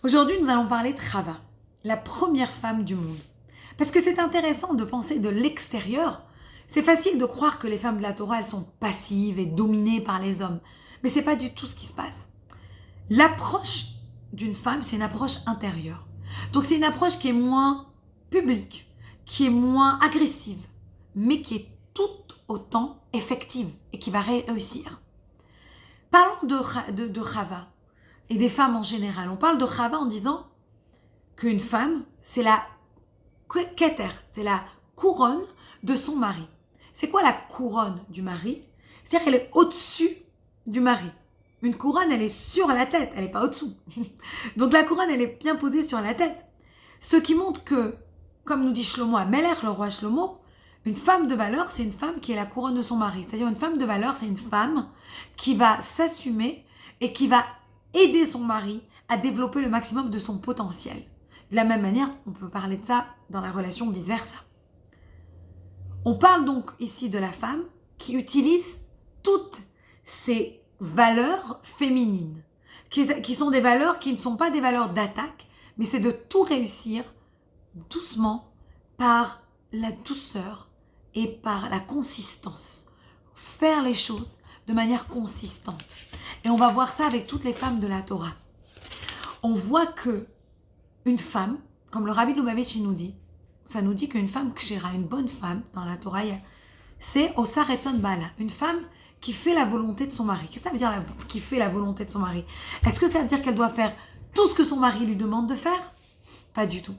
Aujourd'hui, nous allons parler de Chava, la première femme du monde. Parce que c'est intéressant de penser de l'extérieur. C'est facile de croire que les femmes de la Torah, elles sont passives et dominées par les hommes. Mais c'est pas du tout ce qui se passe. L'approche d'une femme, c'est une approche intérieure. Donc c'est une approche qui est moins publique, qui est moins agressive, mais qui est tout autant effective et qui va réussir. Parlons de Chava et des femmes en général. On parle de Chava en disant qu'une femme, c'est la keter, c'est la couronne de son mari. C'est quoi la couronne du mari? C'est-à-dire qu'elle est au-dessus du mari. Une couronne, elle est sur la tête, elle n'est pas au-dessous. Donc la couronne, elle est bien posée sur la tête. Ce qui montre que, comme nous dit Shlomo Amelech, le roi Shlomo, une femme de valeur, c'est une femme qui est la couronne de son mari. C'est-à-dire une femme de valeur, c'est une femme qui va s'assumer et qui va aider son mari à développer le maximum de son potentiel. De la même manière, on peut parler de ça dans la relation vice-versa. On parle donc ici de la femme qui utilise toutes ces valeurs féminines, qui sont des valeurs qui ne sont pas des valeurs d'attaque, mais c'est de tout réussir doucement par la douceur et par la consistance. Faire les choses de manière consistante. Et on va voir ça avec toutes les femmes de la Torah. On voit que une femme, comme le Rabbi Lubavitch nous dit, ça nous dit qu'une femme kshera, une bonne femme dans la Torah, c'est Osa Retzon Bala, une femme qui fait la volonté de son mari. Qu'est-ce que ça veut dire qui fait la volonté de son mari? Est-ce que ça veut dire qu'elle doit faire tout ce que son mari lui demande de faire? Pas du tout.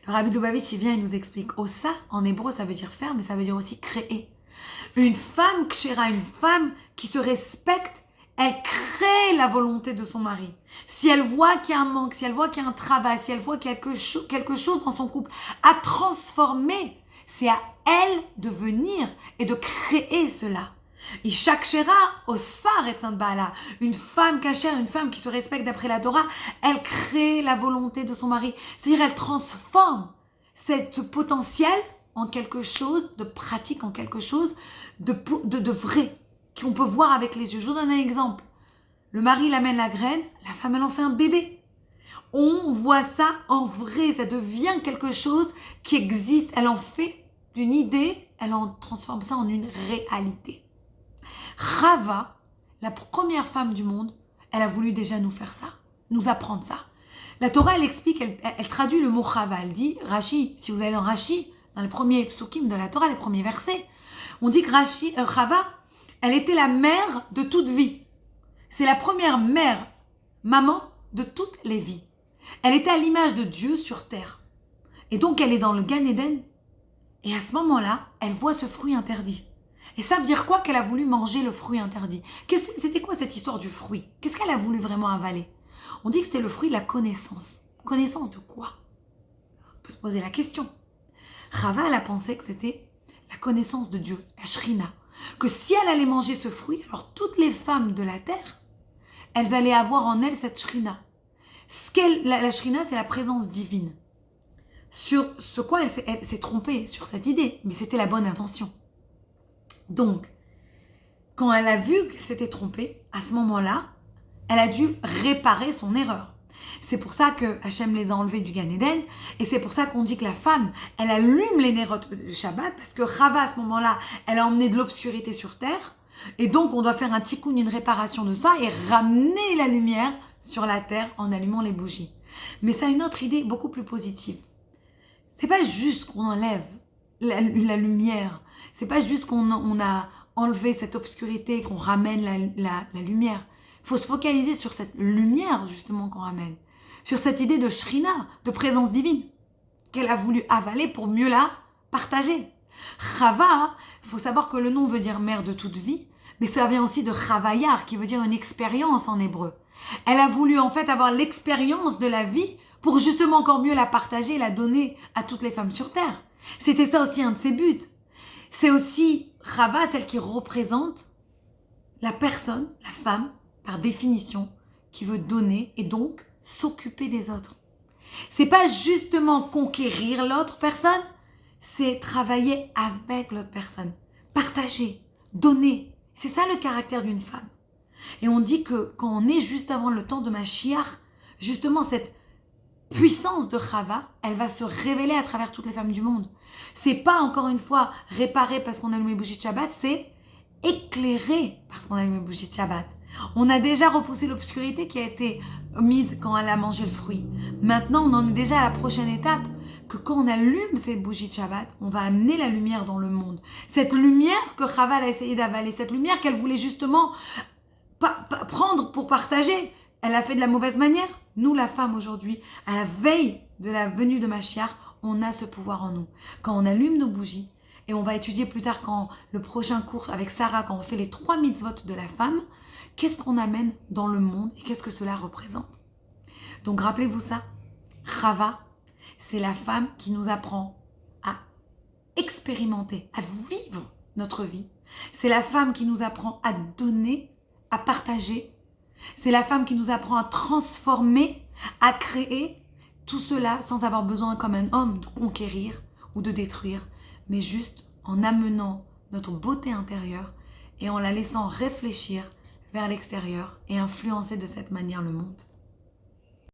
Le Rabbi Lubavitch, il vient et nous explique. Osa, en hébreu, ça veut dire faire, mais ça veut dire aussi créer. Une femme kshera, une femme qui se respecte, elle crée la volonté de son mari. Si elle voit qu'il y a un manque, si elle voit qu'il y a un travail, si elle voit qu'il y a quelque chose dans son couple à transformer, c'est à elle de venir et de créer cela. Isha kshera osar etzan bala. Une femme kashère, une femme qui se respecte d'après la Torah, elle crée la volonté de son mari. C'est-à-dire elle transforme ce potentiel en quelque chose de pratique, en quelque chose de vrai, qu'on peut voir avec les yeux. Je vous donne un exemple. Le mari, il amène la graine, la femme, elle en fait un bébé. On voit ça en vrai, ça devient quelque chose qui existe. Elle en fait d'une idée, elle en transforme ça en une réalité. Chava, la première femme du monde, elle a voulu déjà nous faire ça, nous apprendre ça. La Torah, elle explique, elle traduit le mot Chava. Elle dit, Rashi, si vous allez dans Rashi, dans les premiers psukim de la Torah, les premiers versets, on dit que Chava, elle était la mère de toute vie. C'est la première mère, maman de toutes les vies. Elle était à l'image de Dieu sur terre. Et donc, elle est dans le Gan Eden. Et à ce moment-là, elle voit ce fruit interdit. Et ça veut dire quoi qu'elle a voulu manger le fruit interdit? C'était quoi cette histoire du fruit? Qu'est-ce qu'elle a voulu vraiment avaler? On dit que c'était le fruit de la connaissance. Connaissance de quoi? On peut se poser la question. Chava, elle a pensé que c'était la connaissance de Dieu, la Shrina. Que si elle allait manger ce fruit, alors toutes les femmes de la terre, elles allaient avoir en elles cette Shrina. La Shrina, c'est la présence divine. Sur ce quoi elle s'est trompée, sur cette idée, mais c'était la bonne intention. Donc, quand elle a vu qu'elle s'était trompée, à ce moment-là, elle a dû réparer son erreur. C'est pour ça que Hachem les a enlevés du Gan Eden, et c'est pour ça qu'on dit que la femme, elle allume les Nerot de Shabbat, parce que Chava, à ce moment-là, elle a emmené de l'obscurité sur terre, et donc on doit faire un tikkun, une réparation de ça, et ramener la lumière sur la terre en allumant les bougies. Mais ça a une autre idée beaucoup plus positive. C'est pas juste qu'on enlève la lumière, c'est pas juste qu'on a enlevé cette obscurité, qu'on ramène la lumière. Il faut se focaliser sur cette lumière, justement, qu'on ramène. Sur cette idée de Shrina, de présence divine, qu'elle a voulu avaler pour mieux la partager. Chava, il faut savoir que le nom veut dire mère de toute vie, mais ça vient aussi de Chavayar, qui veut dire une expérience en hébreu. Elle a voulu en fait avoir l'expérience de la vie pour justement encore mieux la partager et la donner à toutes les femmes sur terre. C'était ça aussi un de ses buts. C'est aussi Chava, celle qui représente la personne, la femme, par définition, qui veut donner et donc s'occuper des autres. C'est pas justement conquérir l'autre personne, c'est travailler avec l'autre personne, partager, donner. C'est ça le caractère d'une femme. Et on dit que quand on est juste avant le temps de Mashiach, justement cette puissance de Chava, elle va se révéler à travers toutes les femmes du monde. C'est pas encore une fois réparer parce qu'on allume les bougies de Shabbat, c'est éclairer parce qu'on allume les bougies de Shabbat. On a déjà repoussé l'obscurité qui a été mise quand elle a mangé le fruit. Maintenant, on en est déjà à la prochaine étape, que quand on allume ces bougies de Shabbat, on va amener la lumière dans le monde. Cette lumière que Chava a essayé d'avaler, cette lumière qu'elle voulait justement prendre pour partager, elle a fait de la mauvaise manière. Nous, la femme, aujourd'hui, à la veille de la venue de Mashiach, on a ce pouvoir en nous. Quand on allume nos bougies, et on va étudier plus tard quand le prochain cours avec Sarah, quand on fait les 3 mitzvot de la femme, qu'est-ce qu'on amène dans le monde et qu'est-ce que cela représente. Donc rappelez-vous ça, Chava, c'est la femme qui nous apprend à expérimenter, à vivre notre vie. C'est la femme qui nous apprend à donner, à partager. C'est la femme qui nous apprend à transformer, à créer tout cela sans avoir besoin comme un homme de conquérir ou de détruire, mais juste en amenant notre beauté intérieure et en la laissant réfléchir vers l'extérieur et influencer de cette manière le monde.